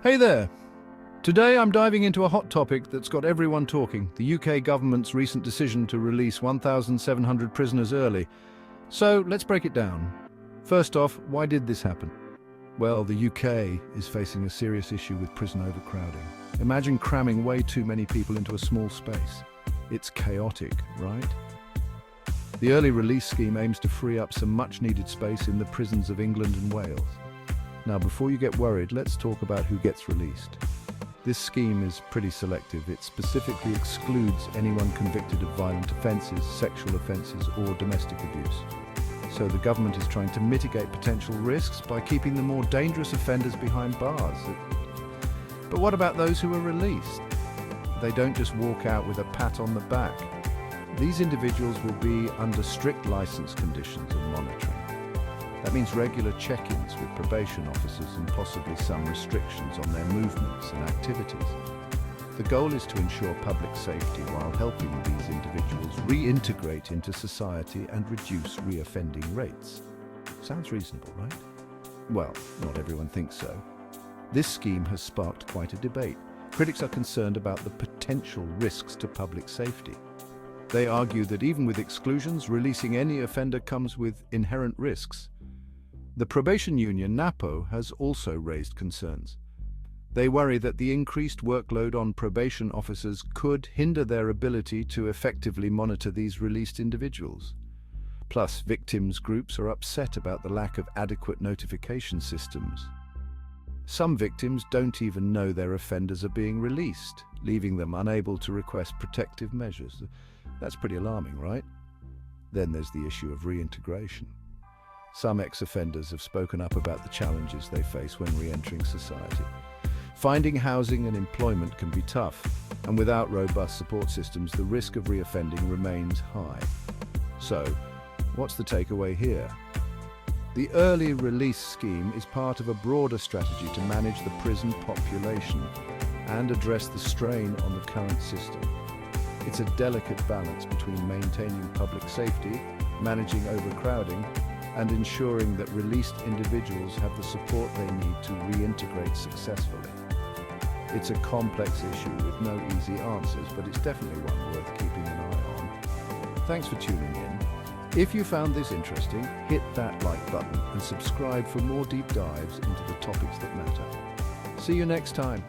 Hey there! Today I'm diving into a hot topic that's got everyone talking, the UK government's recent decision to release 1,700 prisoners early. So let's break it down. First off, why did this happen? Well, the UK is facing a serious issue with prison overcrowding. Imagine cramming way too many people into a small space. It's chaotic, right? The early release scheme aims to free up some much-needed space in the prisons of England and Wales. Now, before you get worried, let's talk about who gets released. This scheme is pretty selective. It specifically excludes anyone convicted of violent offences, sexual offences, or domestic abuse. So the government is trying to mitigate potential risks by keeping the more dangerous offenders behind bars. But what about those who are released? They don't just walk out with a pat on the back. These individuals will be under strict licence conditions and monitoring. That means regular check-ins with probation officers and possibly some restrictions on their movements and activities. The goal is to ensure public safety while helping these individuals reintegrate into society and reduce reoffending rates. Sounds reasonable, right? Well, not everyone thinks so. This scheme has sparked quite a debate. Critics are concerned about the potential risks to public safety. They argue that even with exclusions, releasing any offender comes with inherent risks. The probation union, NAPO, has also raised concerns. They worry that the increased workload on probation officers could hinder their ability to effectively monitor these released individuals. Plus, victims groups are upset about the lack of adequate notification systems. Some victims don't even know their offenders are being released, leaving them unable to request protective measures. That's pretty alarming, right? Then there's the issue of reintegration. Some ex-offenders have spoken up about the challenges they face when re-entering society. Finding housing and employment can be tough, and without robust support systems, the risk of reoffending remains high. So, what's the takeaway here? The early release scheme is part of a broader strategy to manage the prison population and address the strain on the current system. It's a delicate balance between maintaining public safety, managing overcrowding, and ensuring that released individuals have the support they need to reintegrate successfully. It's a complex issue with no easy answers, but it's definitely one worth keeping an eye on. Thanks for tuning in. If you found this interesting, hit that like button and subscribe for more deep dives into the topics that matter. See you next time.